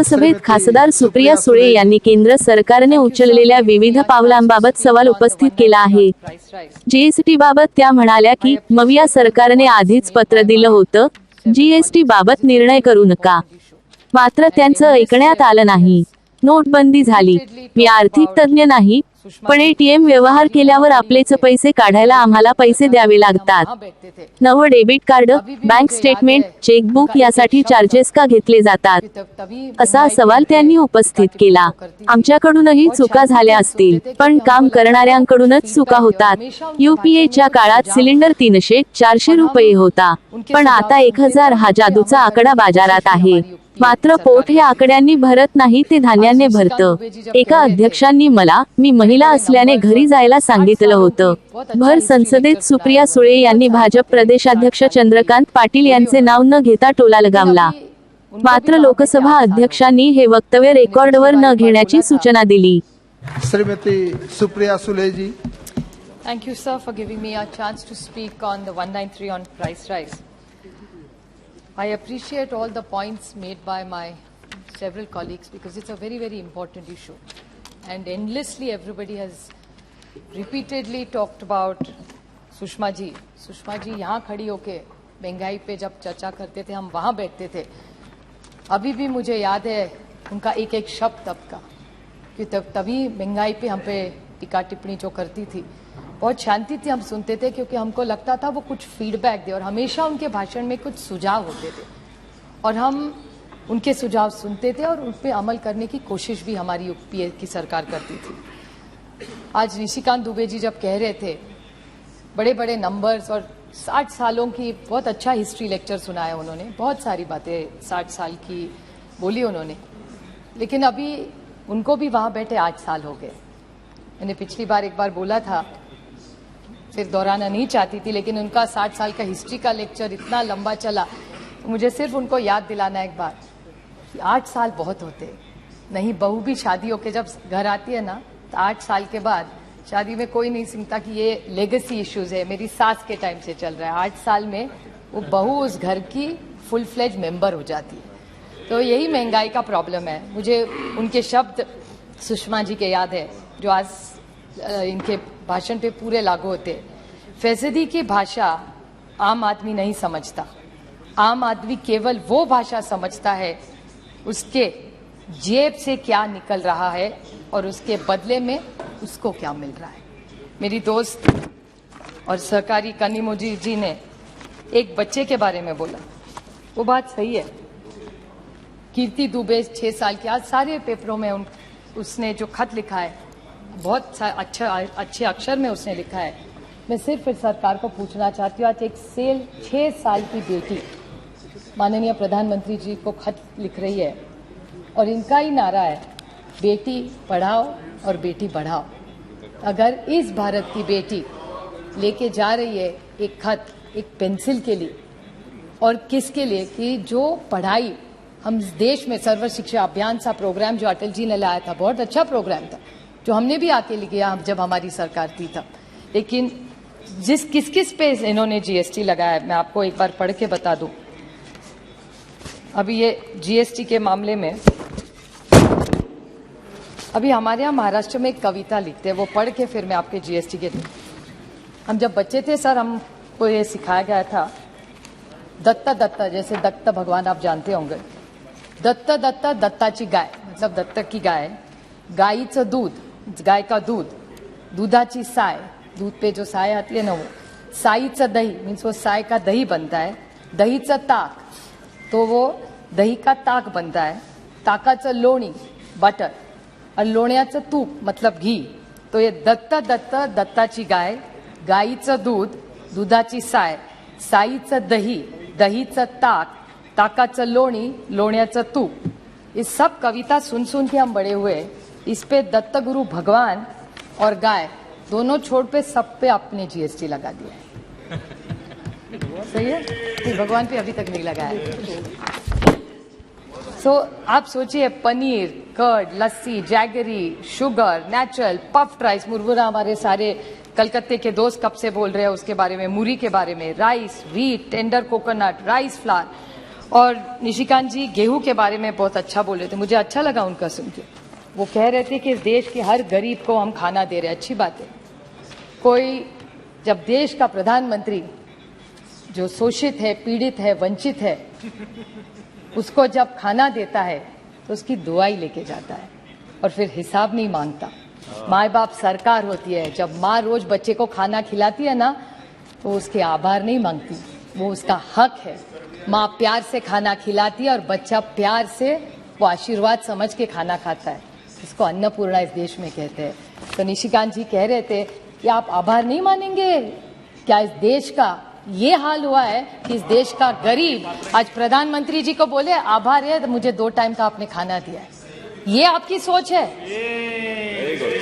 लोकसभेत खासदार सुप्रिया सुळे यांनी केंद्र सरकारने उचललेल्या विविध पावलांबाबत सवाल उपस्थित केला आहे। जीएसटी बाबत त्या म्हणाल्या की मविया सरकारने आधीच पत्र दिलं होतं, जीएसटी बाबत निर्णय करू नका, मात्र त्यांचं ऐकण्यात आलं नाही। नोटबंदी झाली, मी आर्थिक तज्ञ नाही, पण एटीएम व्यवहार केल्यावर आपलेच पैसे काढायला आम्हाला पैसे द्यावे लागतात। नवं debit card, bank statement, chequebook यासाठी चार्जेस का घेतले जातात, असा सवाल त्यांनी उपस्थित केला। आमच्याकडूनही चुका झाल्या असतील, पण काम करणाऱ्यांकडूनच चुका होतात। यूपीएच्या काळात सिलेंडर 300-400 रुपये होता, पण आता 1000 हा जादूचा आकडा बाजारात आहे। मात्र पोट हे आकड्यांनी भरत नाही, ते धान्याने भरतं। एका अध्यक्षांनी मला, मी महिला असल्याने घरी जायला सांगितलं होतं। भर संसदेत सुप्रिया सुळे यांनी भाजप प्रदेशाध्यक्ष चंद्रकांत पाटील यांचे नाव न घेता टोला लगावला। मात्र लोकसभा अध्यक्षांनी हे वक्तव्य रेकॉर्डवर न घेण्याची सूचना दिली। श्रीमती सुप्रिया सुळे जी। Thank you, sir, for giving me a chance to speak on the 193 on price rise. I appreciate all the points made by my several colleagues because it's a very, very important issue. And endlessly everybody has repeatedly talked about Sushma ji. Sushma ji यहाँ खड़ी होके महंगाई पे जब चर्चा करते थे, हम वहाँ बैठते थे। अभी भी मुझे याद है उनका एक एक शब्द तब का, कि तभी महंगाई पे हम पे टीका टिप्पणी जो करती थी, बहुत शांति थी, हम सुनते थे, क्योंकि हमको लगता था वो कुछ फीडबैक दे, और हमेशा उनके भाषण में कुछ सुझाव होते थे और हम उनके सुझाव सुनते थे और उन पर अमल करने की कोशिश भी हमारी यूपीए की सरकार करती थी। आज निशिकांत दुबे जी जब कह रहे थे बड़े बड़े नंबर्स और 60 सालों की, बहुत अच्छा हिस्ट्री लेक्चर सुनाया उन्होंने, बहुत सारी बातें 60 साल की बोली उन्होंने, लेकिन अभी उनको भी वहाँ बैठे 8 साल हो गए। मैंने पिछली बार एक बार बोला था, फिर दोहराना नहीं चाहती थी, लेकिन उनका 60 साल का हिस्ट्री का लेक्चर इतना लंबा चला, तो मुझे सिर्फ उनको याद दिलाना एक बार कि 8 साल बहुत होते नहीं। बहू भी शादी होके जब घर आती है ना, तो 8 साल के बाद शादी में कोई नहीं सुनता कि ये लेगेसी इश्यूज है, मेरी सास के टाइम से चल रहा है। 8 साल में वो बहू उस घर की फुल फ्लेज मेंबर हो जाती है। तो यही महंगाई का प्रॉब्लम है। मुझे उनके शब्द सुषमा जी के याद है, जो आज इनके भाषण पे पूरे लागू होते। फैसदी की भाषा आम आदमी नहीं समझता, आम आदमी केवल वो भाषा समझता है उसके जेब से क्या निकल रहा है और उसके बदले में उसको क्या मिल रहा है। मेरी दोस्त और सहकारी कनिमोजी जी ने एक बच्चे के बारे में बोला, वो बात सही है। कीर्ति दुबे 6 साल की, आज सारे पेपरों में उसने जो खत लिखा है, बहुत अच्छे अक्षर में उसने लिखा है। मैं सिर्फ इस सरकार को पूछना चाहती हूँ, आज एक 6 साल की बेटी माननीय प्रधानमंत्री जी को खत लिख रही है और इनका ही नारा है, बेटी पढ़ाओ और बेटी बढ़ाओ। अगर इस भारत की बेटी लेके जा रही है एक खत, एक पेंसिल के लिए, और किसके लिए, कि जो पढ़ाई हम देश में सर्व शिक्षा अभियान सा प्रोग्राम जो अटल जी ने लाया था, बहुत अच्छा प्रोग्राम था, जो हमने भी आके लिया जब हमारी सरकार थी तब, लेकिन किस किस पे इन्होंने जीएसटी लगाया है, मैं आपको एक बार पढ़ के बता दूं। अभी ये जीएसटी के मामले में, अभी हमारे यहाँ महाराष्ट्र में एक कविता लिखते हैं, वो पढ़ के फिर मैं आपके जीएसटी के दूं। हम जब बच्चे थे सर, हमको ये सिखाया गया था, दत्ता दत्ता, जैसे दत्त भगवान आप जानते होंगे, दत्ता दत्ता दत्ताची गाय, मतलब दत्तक की गाय, गाईचं दूध, गाय का दूध, दूधाची साय, दूध पे जो साय आती है ना, वो साईचं दही, मीन्स वो साय का दही बनता है, दहीचं ताक, तो वो दही का ताक बनता है, ताकाचं लोणी, बटर, और लोण्याचं तूप मतलब घी। तो ये दत्ता दत्ता दत्ताची गाय, गाईचं दूध, दुधाची साय, साईचं दही, दहीचं ताक, ताकाचं लोणी, लोण्याचं तूप, ये सब कविता सुन सुन के हम बड़े हुए। इस पे दत्त गुरु भगवान और गाय दोनों छोड़ पे सब पे आपने जीएसटी लगा दिया है। सही है? नहीं, भगवान पे अभी तक नहीं लगाया है। सो आप सोचिए, paneer, curd, lassi, jaggery, sugar, natural, puffed rice, murmura, हमारे सारे कलकत्ते के दोस्त कब से बोल रहे हैं उसके बारे में, मूरी के बारे में, rice, wheat, tender coconut, rice flour, और निशिकांत जी गेहूं के बारे में बहुत अच्छा बोले थे, मुझे अच्छा लगा उनका सुन के। वो कह रहे थे कि इस देश के हर गरीब को हम खाना दे रहे हैं, अच्छी बात है। कोई जब देश का प्रधानमंत्री जो शोषित है, पीड़ित है, वंचित है, उसको जब खाना देता है तो उसकी दुआई लेके जाता है और फिर हिसाब नहीं मांगता। माँ बाप सरकार होती है, जब माँ रोज बच्चे को खाना खिलाती है ना तो उसके आभार नहीं मांगती, वो उसका हक है। माँ प्यार से खाना खिलाती है और बच्चा प्यार से वो आशीर्वाद समझ के खाना खाता है, इसको अन्नपूर्णा इस देश में कहते हैं। तो निशिकांत जी कह रहे थे कि आप आभार नहीं मानेंगे क्या? इस देश का ये हाल हुआ है कि इस देश का गरीब आज प्रधानमंत्री जी को बोले आभार है तो मुझे 2 टाइम का आपने खाना दिया है। ये आपकी सोच है?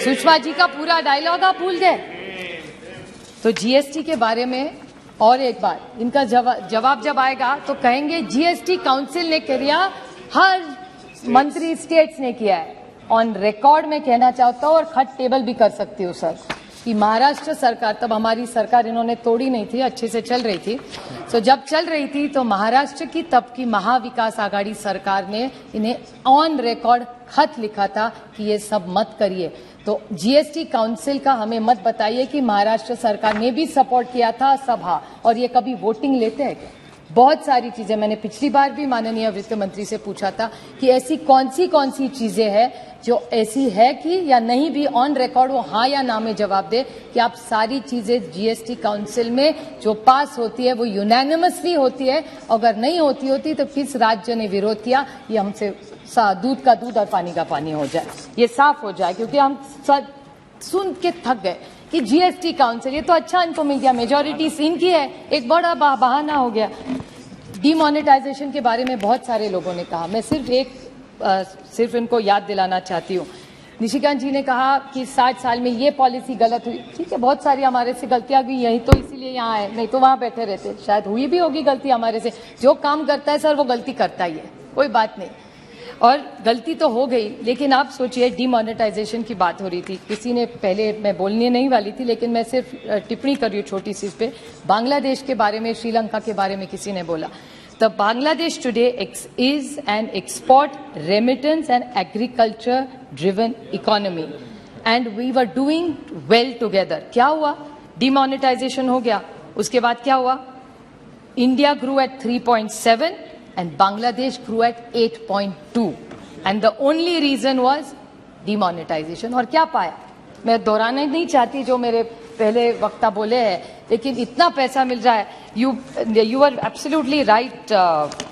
सुषमा जी का पूरा डायलॉग आप भूल गए। तो जीएसटी के बारे में और एक बार इनका जवाब जब आएगा तो कहेंगे जीएसटी काउंसिल ने किया, हर मंत्री स्टेट्स ने किया है। ऑन रिकॉर्ड में कहना चाहता हूं और खट टेबल भी कर सकती हूँ सर कि महाराष्ट्र सरकार, तब हमारी सरकार इन्होंने तोड़ी नहीं थी, अच्छे से चल रही थी। तो जब चल रही थी तो महाराष्ट्र की तब की महाविकास आघाड़ी सरकार ने इन्हें ऑन रिकॉर्ड खत लिखा था कि ये सब मत करिए। तो जीएसटी काउंसिल का हमें मत बताइए कि महाराष्ट्र सरकार ने भी सपोर्ट किया था सभा, और ये कभी वोटिंग लेते हैं क्या? बहुत सारी चीजें मैंने पिछली बार भी माननीय वित्त मंत्री से पूछा था कि ऐसी कौन सी चीजें हैं जो ऐसी है कि या नहीं भी ऑन रिकॉर्ड वो हाँ या ना में जवाब दे कि आप सारी चीजें जीएसटी काउंसिल में जो पास होती है वो यूनानिमसली होती है, अगर नहीं होती तो किस राज्य ने विरोध किया, ये हमसे दूध का दूध और पानी का पानी हो जाए, ये साफ हो जाए। क्योंकि हम सुन के थक गए कि जीएसटी काउंसिल, ये तो अच्छा इनको मिल गया, मेजोरिटी सीन की है, एक बड़ा बहाना हो गया। डीमोनेटाइजेशन के बारे में बहुत सारे लोगों ने कहा, मैं सिर्फ इनको याद दिलाना चाहती हूँ। निशिकांत जी ने कहा कि 60 साल में ये पॉलिसी गलत हुई। ठीक है, बहुत सारी हमारे से गलतियां हुई, यही तो इसीलिए यहाँ है, नहीं तो वहां बैठे रहते। शायद हुई भी होगी गलती हमारे से, जो काम करता है सर वो गलती करता ही है, कोई बात नहीं, और गलती तो हो गई। लेकिन आप सोचिए, डीमोनेटाइजेशन की बात हो रही थी, किसी ने पहले, मैं बोलने नहीं वाली थी लेकिन मैं सिर्फ टिप्पणी कर रही हूँ छोटी सी इस पे, बांग्लादेश के बारे में, श्रीलंका के बारे में किसी ने बोला। The Bangladesh today is an export, remittance and agriculture driven economy and we were doing well together. क्या हुआ? Demonetization हो गया, उसके बाद क्या हुआ? India grew at 3.7 and Bangladesh grew at 8.2 and the only reason was demonetization। और क्या पाया? मैं दोहराना नहीं चाहती जो मेरे पहले वक्ता बोले हैं, लेकिन इतना पैसा मिल रहा है। You are absolutely right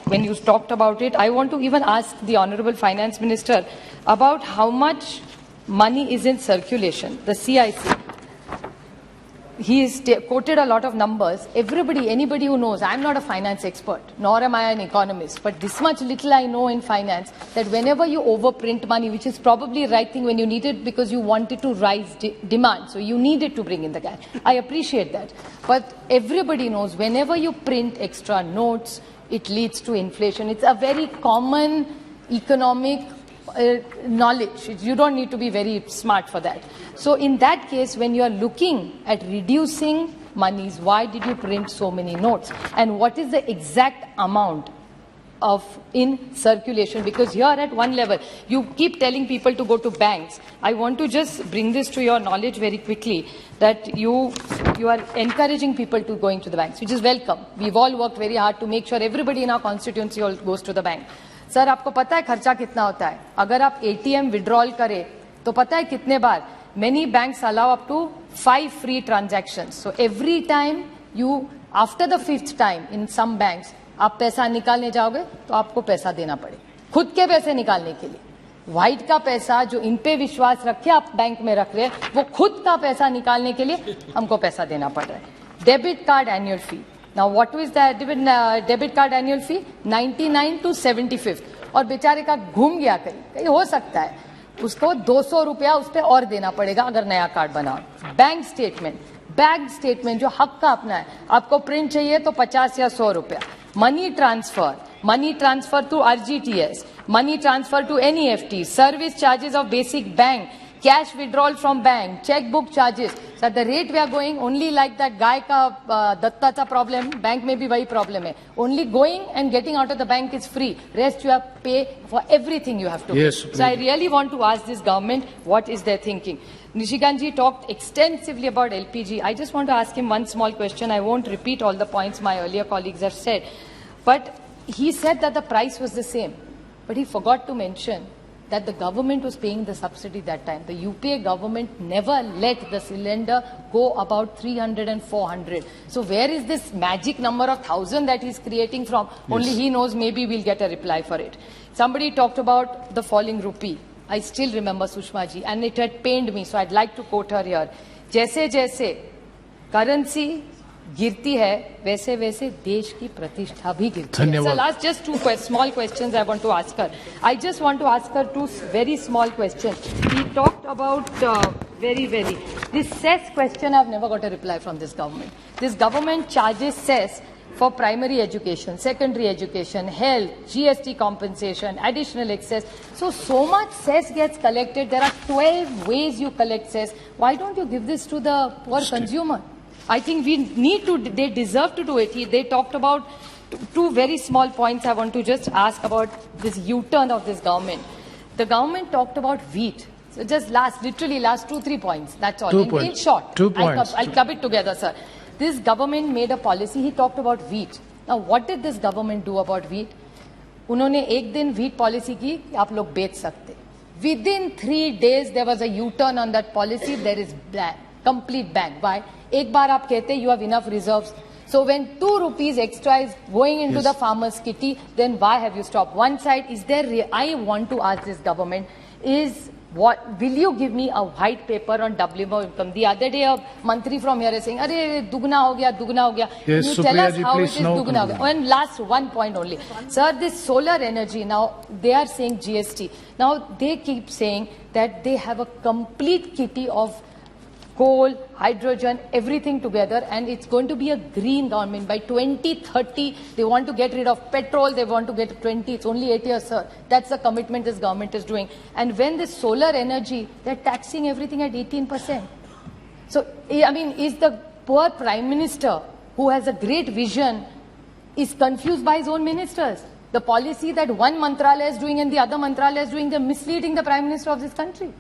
when you talked about it. I want to even ask the Honorable Finance Minister about how much money is in circulation. The CIC, he has quoted a lot of numbers. Anybody who knows, I'm not a finance expert, nor am I an economist, but this much little I know in finance, that whenever you overprint money, which is probably the right thing when you need it because you wanted to rise demand, so you needed to bring in the cash. I appreciate that. But everybody knows whenever you print extra notes, it leads to inflation. It's a very common economic knowledge. You don't need to be very smart for that. So in that case, when you are looking at reducing monies, why did you print so many notes? And what is the exact amount of in circulation? Because here at one level, you keep telling people to go to banks. I want to just bring this to your knowledge very quickly, that you are encouraging people to going to the banks, which is welcome. We've all worked very hard to make sure everybody in our constituency all goes to the bank. Sir आपको पता है खर्चा कितना होता है? अगर आप ATM withdrawal करें तो पता है कितने बार? Many banks allow up to 5 free transactions. So every time you, after the 5th time in some banks, आप पैसा निकालने जाओगे तो आपको पैसा देना पड़े, खुद के पैसे निकालने के लिए। व्हाइट का पैसा जो इन पे विश्वास रखे आप बैंक में रख रहे हैं, वो खुद का पैसा निकालने के लिए हमको पैसा देना पड़ रहा है। Debit card annual fee, Now what is the debit card annual fee? 99 to 75th, और बेचारे का घूम गया कहीं हो सकता है, उसको 200 रुपया उस पर और देना पड़ेगा अगर नया कार्ड बनाओ। बैंक स्टेटमेंट जो हक का अपना है, आपको प्रिंट चाहिए तो 50 या 100 रुपया। Money transfer to RGTS, money transfer to NEFT, service charges of basic bank, cash withdrawal from bank, cheque book charges, So at the rate we are going, only like that guy ka datta cha problem, bank mein bhi wahi problem hai. Only going and getting out of the bank is free. Rest you have to pay for everything you have to Yes, pay. So I really want to ask this government, what is their thinking? Nishikantji talked extensively about LPG. I just want to ask him one small question. I won't repeat all the points my earlier colleagues have said. But he said that the price was the same. But he forgot to mention that the government was paying the subsidy that time. The UPA government never let the cylinder go about 300 and 400. So where is this magic number of 1,000 that he's creating from? Yes. Only he knows, maybe we'll get a reply for it. Somebody talked about the falling rupee. I still remember Sushma ji, and it had pained me, so I'd like to quote her here. जैसे जैसे currency गिरती है वैसे वैसे देश की प्रतिष्ठा भी गिरती है. So last just two small questions I want to ask her. I just want to ask her two very small questions. He talked about this cess question. I've never got a reply from this government. This government charges cess for primary education, secondary education, health, GST compensation, additional excess. So much cess gets collected. There are 12 ways you collect cess. Why don't you give this to the poor consumer? I think we need to, they deserve to do it. They talked about two very small points I want to just ask about this U-turn of this government. The government talked about wheat. So just literally last 2-3 points. That's all. 2 points. In short. 2 points. I'll club it together, sir. This government made a policy. He talked about wheat. Now, what did this government do about wheat? उन्होंने एक दिन wheat policy की कि आप लोग बेच सकते. Within 3 days, there was a U-turn on that policy. There is complete ban. Why? एक बार आप कहते you have enough reserves. So when 2 rupees extra is going into the farmer's kitty, then why have you stopped? One side, is there, I want to ask this government, will you give me a white paper on WMO income? The other day, a mantri from here is saying, "Arey, dugna ho gaya." Yes, you tell us Supriya ji, how it please, is no dugna ho gaya. And last one point only. Sir, this solar energy, now they are saying GST. Now they keep saying that they have a complete kitty of coal, hydrogen, everything together, and it's going to be a green government. By 2030, they want to get rid of petrol, they want to get 20, it's only 8 years, sir. That's the commitment this government is doing. And when this solar energy, they're taxing everything at 18%. So, I mean, is the poor Prime Minister, who has a great vision, is confused by his own ministers? The policy that one Mantralaya is doing and the other Mantralaya is doing, they're misleading the Prime Minister of this country.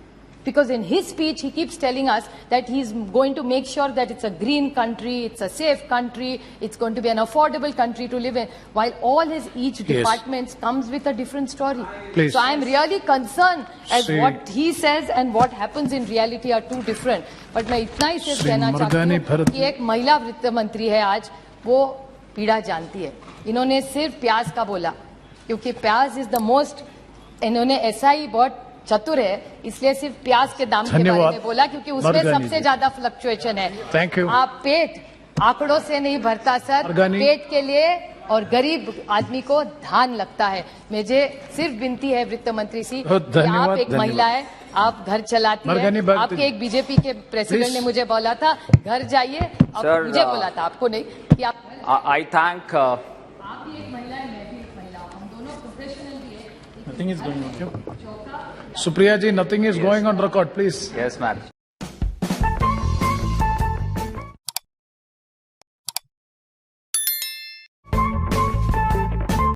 Because in his speech, he keeps telling us that he's going to make sure that it's a green country, it's a safe country, it's going to be an affordable country to live in, while all each department comes with a different story. Please. So I'm really concerned as what he says and what happens in reality are two different. But मैं इतना ही सिर्फ कहना चाहती हूँ कि एक महिला वित्त मंत्री है आज, वो पीड़ा जानती है. इन्होंने सिर्फ प्याज का बोला, क्योंकि प्याज इज द मोस्ट, इन्होंने ऐसा ही बहुत चतुर है, इसलिए सिर्फ प्याज के दाम के बारे में बोला, क्योंकि उसमें सबसे ज्यादा फ्लक्चुएशन है. Thank you. आप पेट आंकड़ों से नहीं भरता सर, पेट के लिए और गरीब आदमी को धान लगता है. मुझे सिर्फ विनती है वित्त मंत्री सी, आप एक महिला है, आप घर चलाती है. आपके एक बीजेपी के प्रेसिडेंट ने मुझे बोला था घर जाइए, मुझे बोला था, आपको नहीं, कि आप आई थैंक आप भी एक महिला है, मैं भी एक महिला हूँ, हम दोनों प्रोफेशनल भी है. Nothing is going on. Supriya ji, nothing is going on record, please. Yes, ma'am.